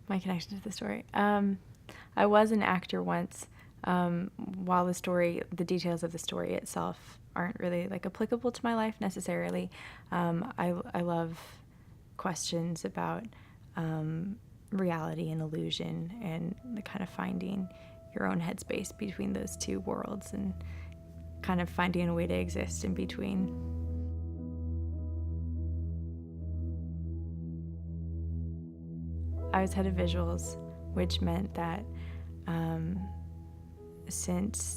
My connection to the story. I was an actor once. While the details of the story itself aren't really like applicable to my life necessarily, I love questions about reality and illusion and the kind of finding your own headspace between those two worlds and kind of finding a way to exist in between. I was head of visuals, which meant that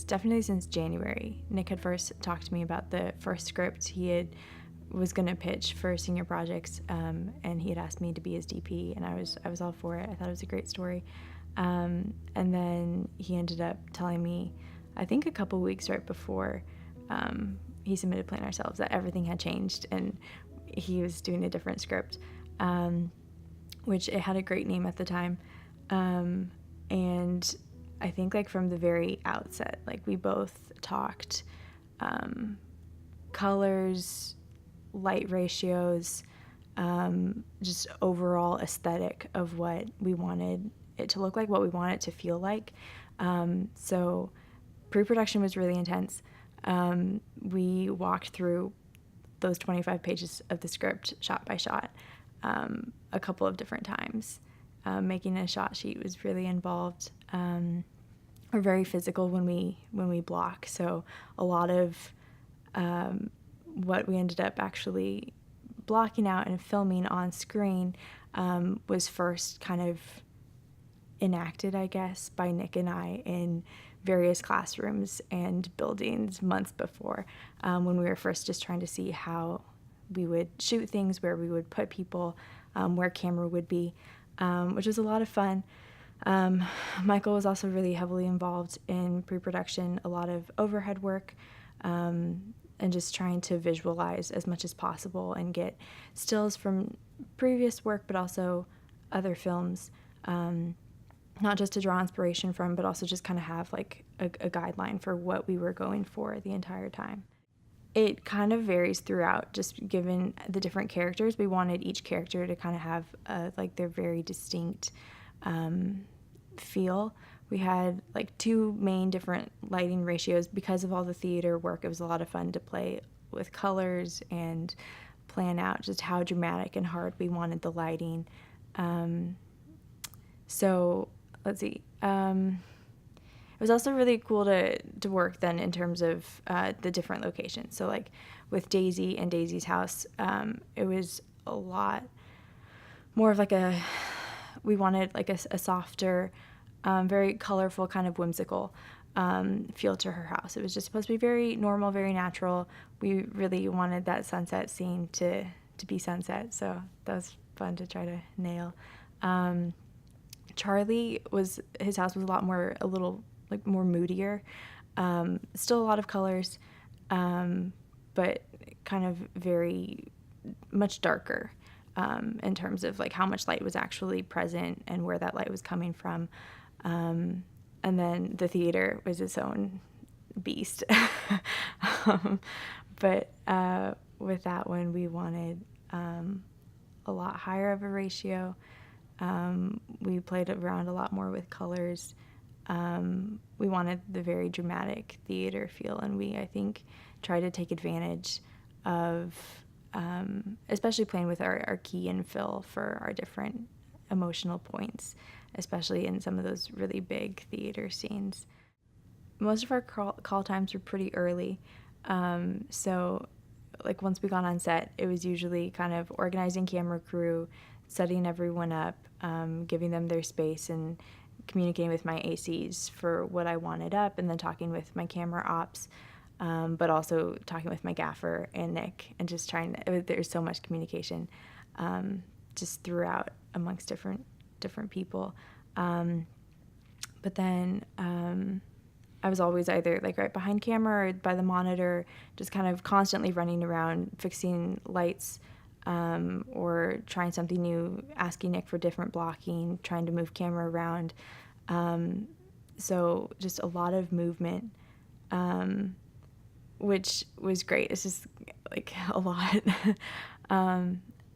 definitely since January, Nick had first talked to me about the first script was going to pitch for senior projects, and he had asked me to be his DP, and I was all for it. I thought it was a great story. And then he ended up telling me, I think a couple weeks right before he submitted Plan Ourselves, that everything had changed and he was doing a different script, which it had a great name at the time. And I think like from the very outset, like we both talked colors, light ratios, just overall aesthetic of what we wanted it to look like, what we wanted it to feel like. So pre-production was really intense. We walked through those 25 pages of the script shot by shot a couple of different times. Making a shot sheet was really involved. We're very physical when we block, so a lot of what we ended up actually blocking out and filming on screen was first kind of enacted, I guess, by Nick and I in various classrooms and buildings months before, when we were first just trying to see how we would shoot things, where we would put people, where camera would be, which was a lot of fun. Michael was also really heavily involved in pre-production, a lot of overhead work, and just trying to visualize as much as possible and get stills from previous work, but also other films, not just to draw inspiration from, but also just kind of have like a guideline for what we were going for the entire time. It kind of varies throughout, just given the different characters. We wanted each character to kind of have like their very distinct feel. We had like two main different lighting ratios because of all the theater work. It was a lot of fun to play with colors and plan out just how dramatic and hard we wanted the lighting. So let's see. It was also really cool to work then in terms of the different locations. So like with Daisy and Daisy's house, it was a lot more of like we wanted like a softer, very colorful, kind of whimsical feel to her house. It was just supposed to be very normal, very natural. We really wanted that sunset scene to be sunset, so that was fun to try to nail. Charlie his house was a little like more moodier. Still a lot of colors, but kind of very much darker in terms of like how much light was actually present and where that light was coming from. And then the theater was its own beast. But with that one, we wanted a lot higher of a ratio. We played around a lot more with colors. We wanted the very dramatic theater feel, and I think, tried to take advantage of, especially playing with our key and fill for our different emotional points, especially in some of those really big theater scenes. Most of our call times were pretty early, so like once we got on set, it was usually kind of organizing camera crew, setting everyone up, giving them their space, and communicating with my ACs for what I wanted up, and then talking with my camera ops, but also talking with my gaffer and Nick, and just there's so much communication just throughout amongst different people. But then I was always either like right behind camera or by the monitor, just kind of constantly running around fixing lights, or trying something new, asking Nick for different blocking, trying to move camera around. So just a lot of movement, which was great. It's just like a lot.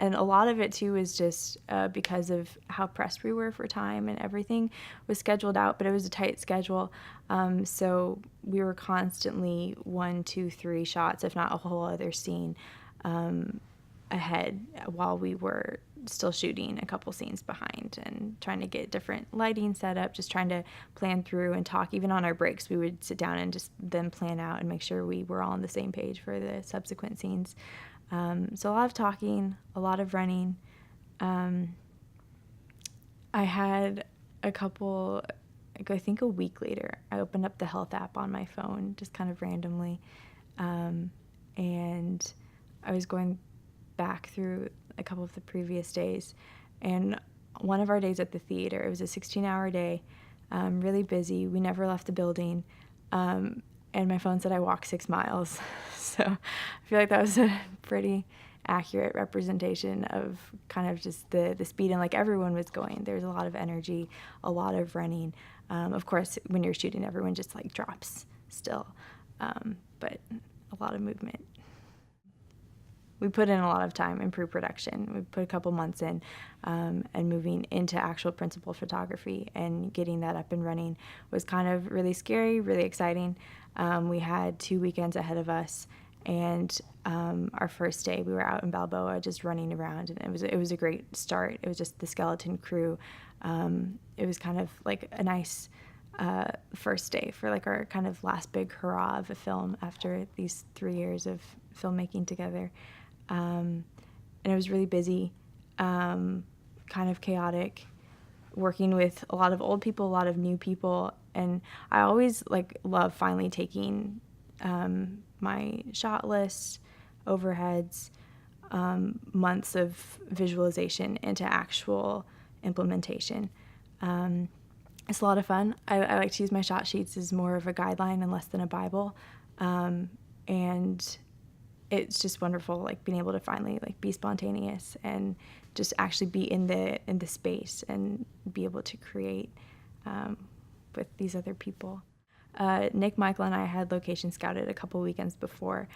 And a lot of it too is just because of how pressed we were for time, and everything was scheduled out, but it was a tight schedule. So we were constantly 1, 2, 3 shots, if not a whole other scene, ahead, while we were still shooting a couple scenes behind, and trying to get different lighting set up, just trying to plan through and talk. Even on our breaks, we would sit down and just then plan out and make sure we were all on the same page for the subsequent scenes. So a lot of talking, a lot of running. I had a couple, I think a week later, I opened up the health app on my phone, just kind of randomly, and I was going back through a couple of the previous days, and one of our days at the theater, it was a 16-hour day, really busy. We never left the building, and my phone said I walked 6 miles. So I feel like that was a pretty accurate representation of kind of just the speed, and like everyone was going. There's a lot of energy, a lot of running. Of course, when you're shooting, everyone just like drops still, but a lot of movement. We put in a lot of time in pre-production. We put a couple months in, and moving into actual principal photography and getting that up and running was kind of really scary, really exciting. We had 2 weekends ahead of us, and our first day we were out in Balboa just running around, and it was a great start. It was just the skeleton crew. It was kind of like a nice first day for like our kind of last big hurrah of a film after these 3 years of filmmaking together. And it was really busy, kind of chaotic, working with a lot of old people, a lot of new people. And I always love finally taking my shot lists, overheads, months of visualization into actual implementation. It's a lot of fun. I like to use my shot sheets as more of a guideline and less than a Bible. And it's just wonderful, being able to finally be spontaneous and just actually be in the space and be able to create with these other people. Nick, Michael, and I had location scouted a couple weekends before,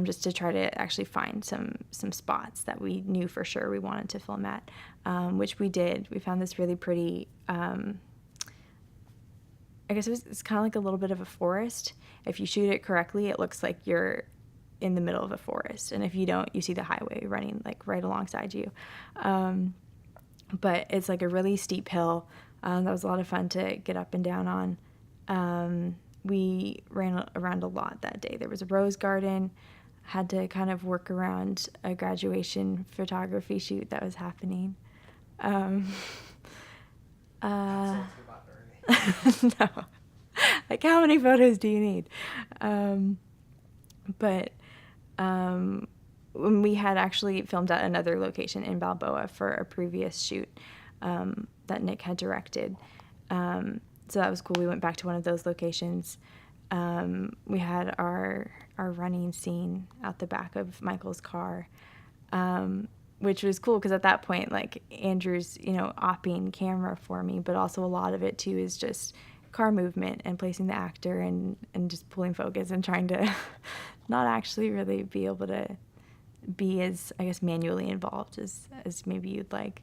just to try to actually find some spots that we knew for sure we wanted to film at, which we did. We found this really pretty, I guess it's kind of like a little bit of a forest. If you shoot it correctly, it looks like you're in the middle of a forest, and if you don't, you see the highway running right alongside you. But it's like a really steep hill. That was a lot of fun to get up and down on. We ran around a lot that day. There was a rose garden, had to kind of work around a graduation photography shoot that was happening. No. How many photos do you need? But when we had actually filmed at another location in Balboa for a previous shoot that Nick had directed. So that was cool. We went back to one of those locations. We had our running scene out the back of Michael's car, which was cool because at that point, Andrew's, opping camera for me, but also a lot of it too is just car movement and placing the actor and just pulling focus and trying to not actually really be able to be as, I guess, manually involved as maybe you'd like.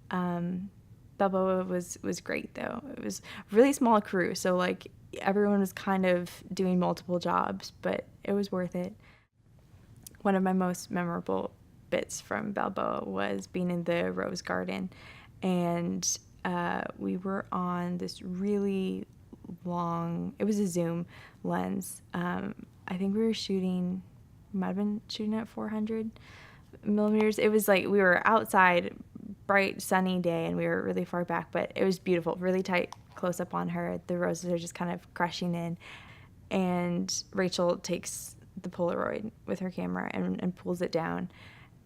Balboa was great though. It was a really small crew, so everyone was kind of doing multiple jobs, but it was worth it. One of my most memorable bits from Balboa was being in the rose garden, and we were on this really long, it was a zoom lens. I think we might have been shooting at 400 millimeters. It was we were outside, bright sunny day, and we were really far back, but it was beautiful, really tight close up on her. The roses are just kind of crushing in, and Rachel takes the Polaroid with her camera and pulls it down,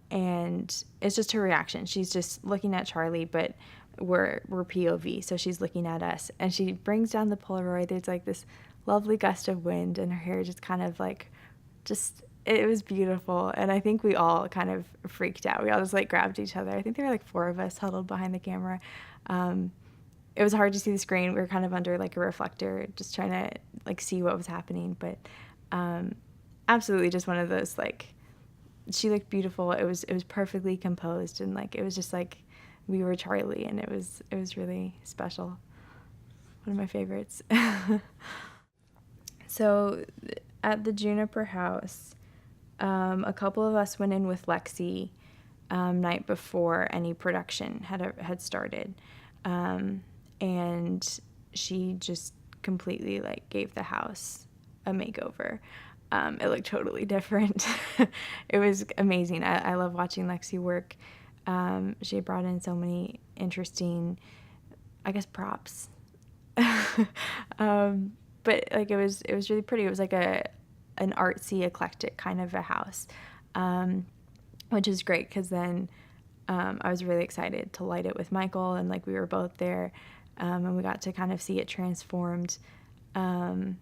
and it's just her reaction. She's just looking at Charlie, but we're POV, so she's looking at us, and she brings down the Polaroid. There's this lovely gust of wind, and her hair just kind of it was beautiful. And I think we all kind of freaked out. We all just grabbed each other. I think there were 4 of us huddled behind the camera. It was hard to see the screen. We were kind of under a reflector, just trying to see what was happening. But absolutely just one of those she looked beautiful. It was perfectly composed, and like it was just like we were Charlie, and it was really special. One of my favorites. So at the Juniper House, a couple of us went in with Lexi night before any production had started, and she just completely like gave the house a makeover. It looked totally different. It was amazing. I love watching Lexi work. She brought in so many interesting, I guess, props. But like it was really pretty. It was like an artsy, eclectic kind of a house, which is great because then I was really excited to light it with Michael, and like we were both there, and we got to kind of see it transformed, and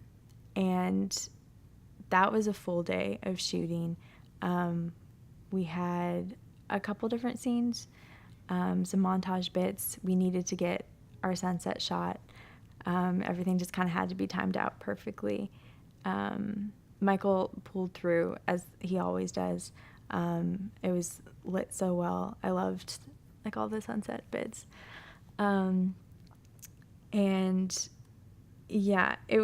that was a full day of shooting. We had a couple different scenes, some montage bits. We needed to get our sunset shot. Everything just kind of had to be timed out perfectly. Michael pulled through as he always does. It was lit so well. I loved like all the sunset bits. And yeah, we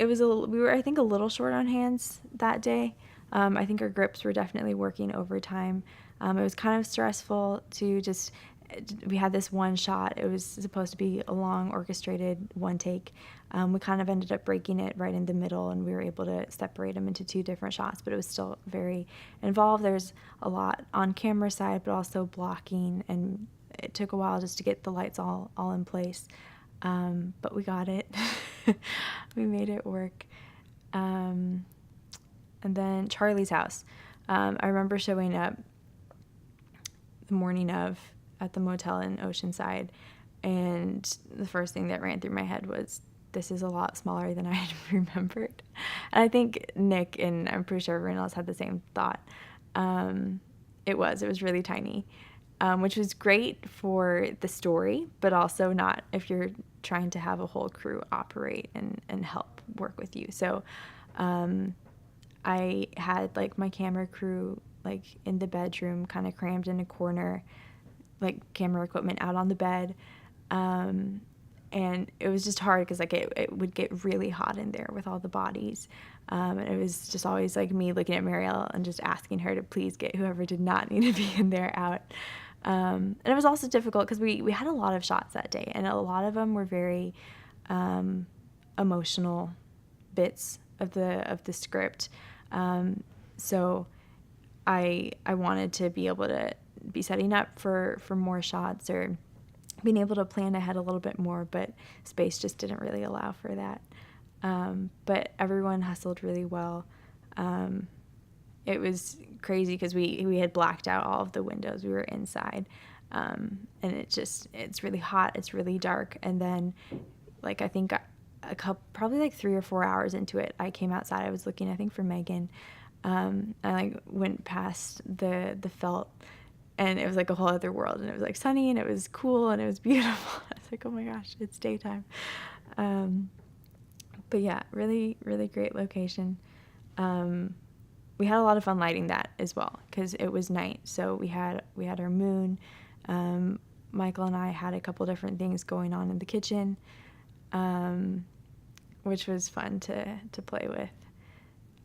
were, I think, a little short on hands that day. I think our grips were definitely working overtime. It was kind of stressful to just, we had this one shot. It was supposed to be a long orchestrated one take. We kind of ended up breaking it right in the middle, and we were able to separate them into two different shots, but it was still very involved. There's a lot on camera side, but also blocking, and it took a while just to get the lights all in place. But we got it. We made it work. And then Charlie's house. I remember showing up the morning of at the motel in Oceanside, and the first thing that ran through my head was, this is a lot smaller than I had remembered. And I think Nick, and I'm pretty sure everyone else had the same thought. It was really tiny, which was great for the story, but also not if you're trying to have a whole crew operate and help work with you. So I had like my camera crew like in the bedroom, kind of crammed in a corner, like camera equipment out on the bed. And it was just hard because like it would get really hot in there with all the bodies. And it was just always like me looking at Marielle and just asking her to please get whoever did not need to be in there out. And it was also difficult because we had a lot of shots that day, and a lot of them were very emotional bits of the script. So I wanted to be able to be setting up for more shots, or being able to plan ahead a little bit more, but space just didn't really allow for that. But everyone hustled really well. It was crazy because we had blacked out all of the windows. We were inside, and it's really hot. It's really dark. And then, like, I think probably like 3 or 4 hours into it, I came outside. I was looking, I think, for Megan. I like went past the felt, and it was like a whole other world. And it was like sunny, and it was cool, and it was beautiful. I was like, oh my gosh, it's daytime. But yeah, really, really great location. We had a lot of fun lighting that as well because it was night. So we had our moon. Michael and I had a couple different things going on in the kitchen, which was fun to play with.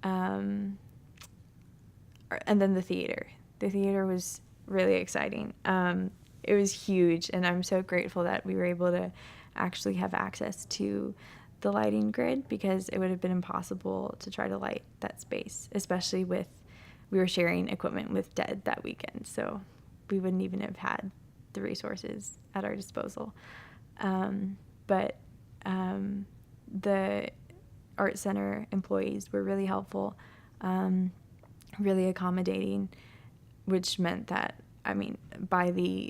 And then the theater. The theater was really exciting. It was huge, and I'm so grateful that we were able to actually have access to the lighting grid, because it would have been impossible to try to light that space, especially we were sharing equipment with Dead that weekend, so we wouldn't even have had the resources at our disposal. But the art center employees were really helpful, really accommodating, which meant that, I mean, by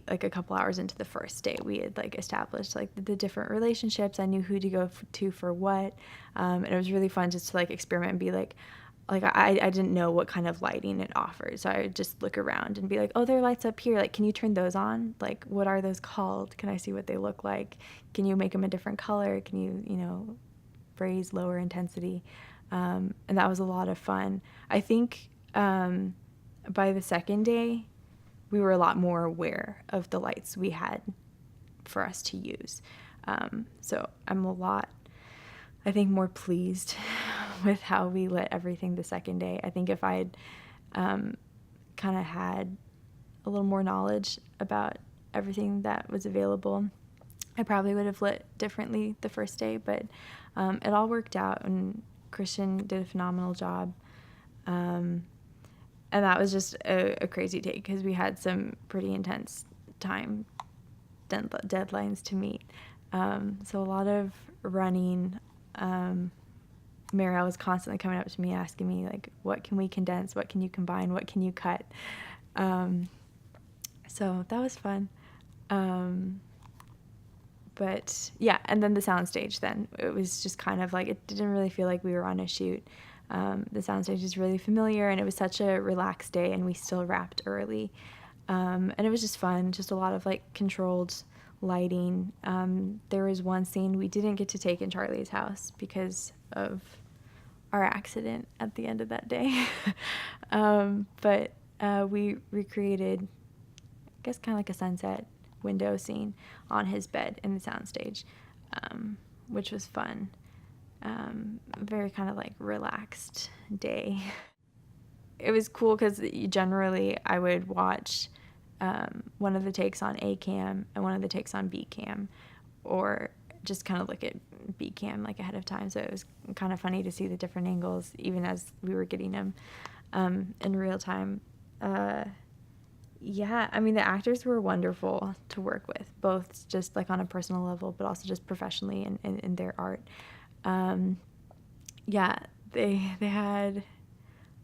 a couple hours into the first day, we had like established like the different relationships. I knew who to go to for what, and it was really fun just to like experiment and be like I didn't know what kind of lighting it offered, so I would just look around and be like, oh, there are lights up here. Like, can you turn those on? Like, what are those called? Can I see what they look like? Can you make them a different color? Can you raise lower intensity? And that was a lot of fun. I think by the second day, we were a lot more aware of the lights we had for us to use. So I'm a lot, I think, more pleased with how we lit everything the second day. I think if I'd kind of had a little more knowledge about everything that was available, I probably would have lit differently the first day, but it all worked out, and Christian did a phenomenal job. And that was just a crazy day because we had some pretty intense time deadlines to meet. So a lot of running. Marielle was constantly coming up to me asking me, like, what can we condense? What can you combine? What can you cut? So that was fun. But yeah, and then the soundstage then. It was just kind of like, it didn't really feel like we were on a shoot. The soundstage is really familiar, and it was such a relaxed day, and we still wrapped early. And it was just fun, just a lot of like controlled lighting. There was one scene we didn't get to take in Charlie's house because of our accident at the end of that day. But we recreated, I guess, kind of like a sunset window scene on his bed in the soundstage, which was fun. Very kind of like relaxed day. It was cool because generally I would watch one of the takes on A cam and one of the takes on B cam, or just kind of look at B cam like ahead of time. So it was kind of funny to see the different angles even as we were getting them in real time. Yeah, I mean, the actors were wonderful to work with, both just like on a personal level, but also just professionally in their art. Yeah, they had,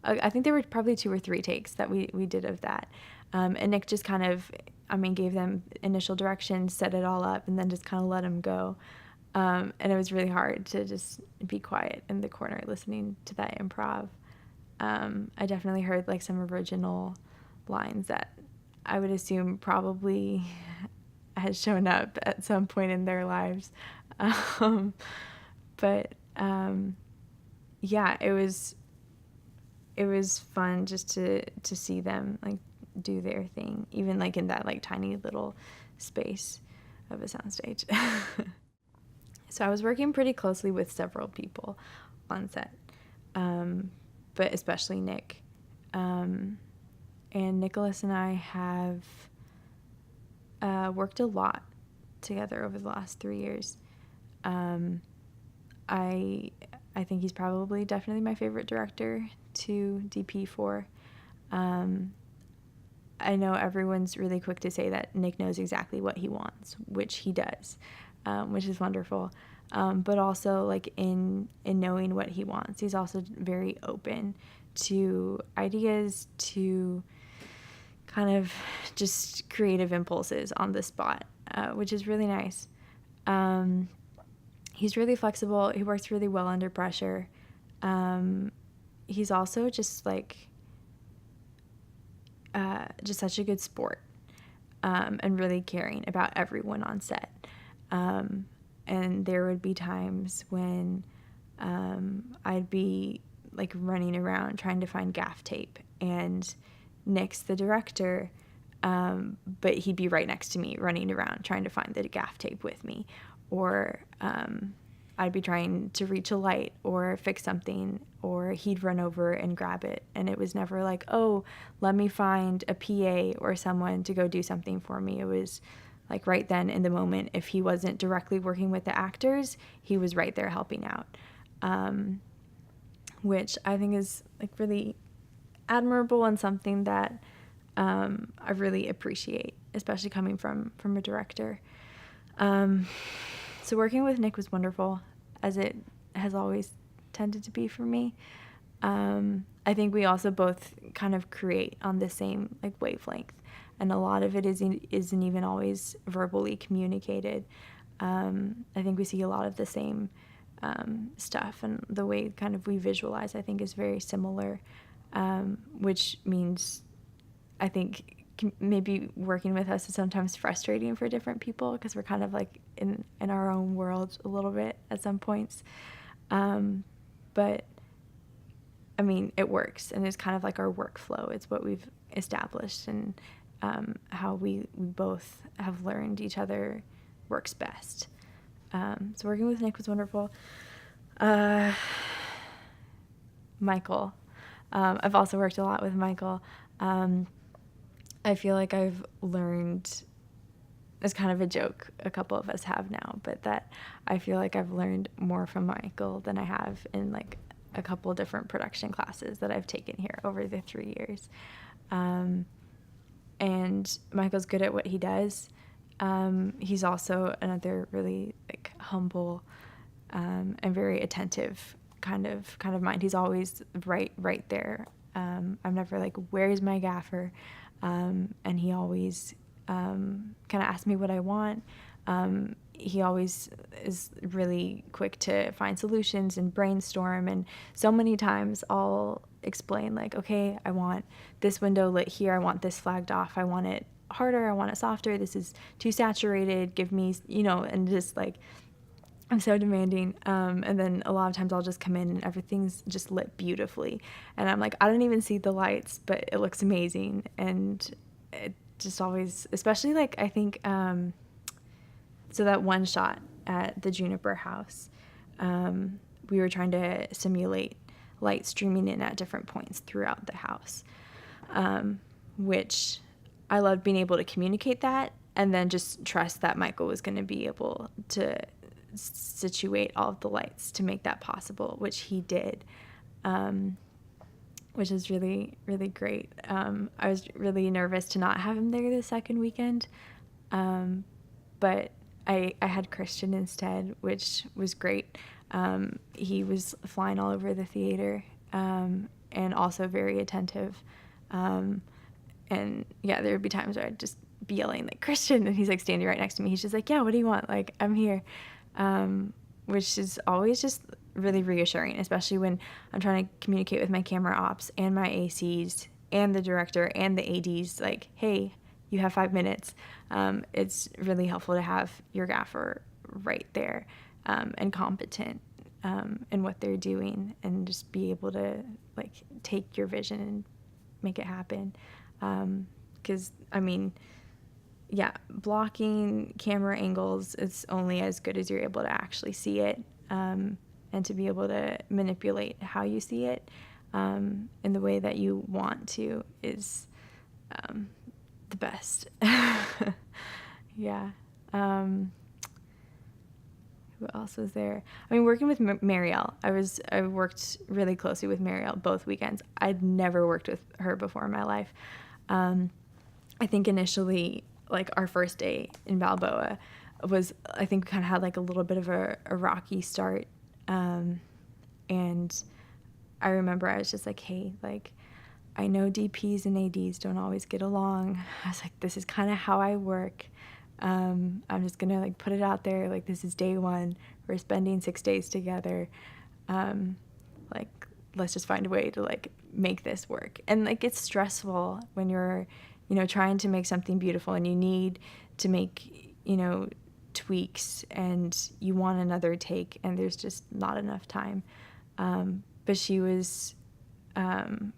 I think there were probably 2 or 3 takes that we did of that. And Nick just kind of, I mean, gave them initial directions, set it all up, and then just kind of let them go. And it was really hard to just be quiet in the corner listening to that improv. I definitely heard like some original lines that I would assume probably had shown up at some point in their lives. But yeah, it was fun just to see them like do their thing, even like in that like tiny little space of a soundstage. So I was working pretty closely with several people on set, but especially Nick. And Nicholas and I have worked a lot together over the last 3 years. I think he's probably definitely my favorite director to DP for. I know everyone's really quick to say that Nick knows exactly what he wants, which he does, which is wonderful. But also, like, in knowing what he wants, he's also very open to ideas, to kind of just creative impulses on the spot, which is really nice. He's really flexible. He works really well under pressure. He's also just like just such a good sport, and really caring about everyone on set. And there would be times when I'd be like running around trying to find gaff tape, and Nick's the director, but he'd be right next to me running around trying to find the gaff tape with me. Or I'd be trying to reach a light or fix something, or he'd run over and grab it. And it was never like, oh, let me find a PA or someone to go do something for me. It was like right then in the moment. If he wasn't directly working with the actors, he was right there helping out, which I think is like really admirable and something that I really appreciate, especially coming from a director. So working with Nick was wonderful, as it has always tended to be for me. I think we also both kind of create on the same like wavelength, and a lot of it isn't even always verbally communicated. I think we see a lot of the same stuff, and the way kind of we visualize, I think, is very similar, which means I think maybe working with us is sometimes frustrating for different people because we're kind of like in our own world a little bit at some points. But I mean, it works, and it's kind of like our workflow. It's what we've established, and how we both have learned each other works best. So working with Nick was wonderful. Michael. I've also worked a lot with Michael. I feel like I've learned, it's kind of a joke a couple of us have now, but that I feel like I've learned more from Michael than I have in like a couple different production classes that I've taken here over the 3 years. And Michael's good at what he does. He's also another really like humble and very attentive kind of mind. He's always right there. I'm never like, where's my gaffer? And he always kind of asks me what I want. He always is really quick to find solutions and brainstorm. And so many times I'll explain like, okay, I want this window lit here. I want this flagged off. I want it harder. I want it softer. This is too saturated. Give me, and just like, I'm so demanding. And then a lot of times I'll just come in and everything's just lit beautifully. And I'm like, I don't even see the lights, but it looks amazing. And it just always, especially like, I think, so that one shot at the Juniper house, we were trying to simulate light streaming in at different points throughout the house, which I loved being able to communicate that and then just trust that Michael was going to be able to situate all of the lights to make that possible, which he did, which is really, really great. I was really nervous to not have him there the second weekend, but I had Christian instead, which was great. He was flying all over the theater, and also very attentive. And yeah, there would be times where I'd just be yelling like, Christian, and he's like standing right next to me. He's just like, yeah, what do you want? Like, I'm here. Which is always just really reassuring, especially when I'm trying to communicate with my camera ops and my ACs and the director and the ADs, like, hey, you have 5 minutes. It's really helpful to have your gaffer right there, and competent in what they're doing, and just be able to like take your vision and make it happen. 'Cause I mean, yeah, blocking camera angles is only as good as you're able to actually see it, and to be able to manipulate how you see it in the way that you want to is the best. Yeah. Who else was there? I mean, working with Marielle, I worked really closely with Marielle both weekends. I'd never worked with her before in my life. I think initially, like our first day in Balboa was, I think we kind of had like a little bit of a rocky start. And I remember I was just like, hey, like, I know DPs and ADs don't always get along. I was like, this is kind of how I work. I'm just going to like put it out there. Like, this is day one. We're spending 6 days together. Like, let's just find a way to like make this work. And like, it's stressful when you're, trying to make something beautiful and you need to make, tweaks and you want another take and there's just not enough time. But she was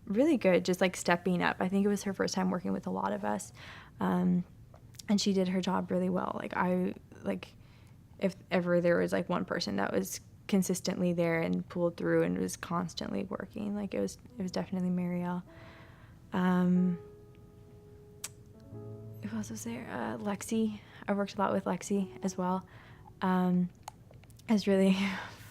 really good, just like stepping up. I think it was her first time working with a lot of us. And she did her job really well. If ever there was like one person that was consistently there and pulled through and was constantly working, like it was definitely Marielle. Who else was there? Lexi. I worked a lot with Lexi as well. It's really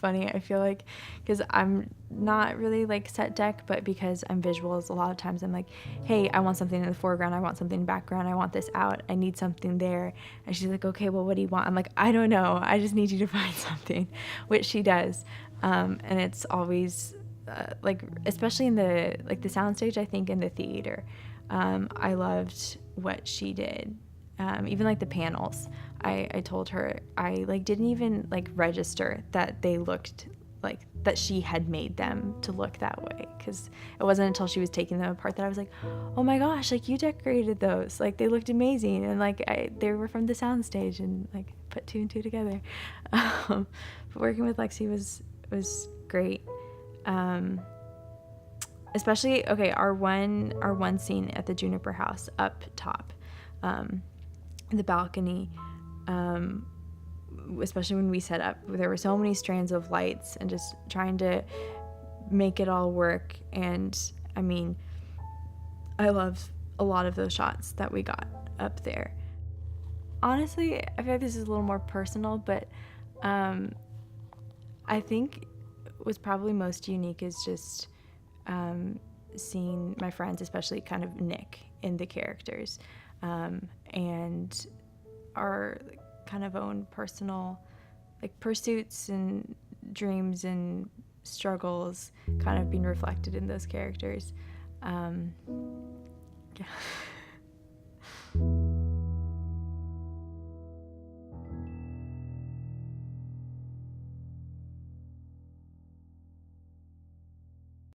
funny, I feel like, because I'm not really like set deck, but because I'm visuals, a lot of times I'm like, hey, I want something in the foreground, I want something in the background, I want this out, I need something there. And she's like, okay, well, what do you want? I'm like, I don't know, I just need you to find something, which she does. And it's always like, especially in the soundstage, I think in the theater, I loved what she did. Even like the panels, I told her I like didn't even like register that they looked like that she had made them to look that way, because it wasn't until she was taking them apart that I was like, oh my gosh, like you decorated those, like they looked amazing, and like they were from the soundstage, and like put 2 and 2 together. But working with Lexi was great. especially, okay, our one scene at the Juniper House up top, the balcony, especially when we set up, there were so many strands of lights and just trying to make it all work. And I mean, I love a lot of those shots that we got up there. Honestly, I feel like this is a little more personal, but I think what's probably most unique is just seeing my friends, especially kind of Nick, in the characters, and our kind of own personal like pursuits and dreams and struggles kind of being reflected in those characters. Yeah.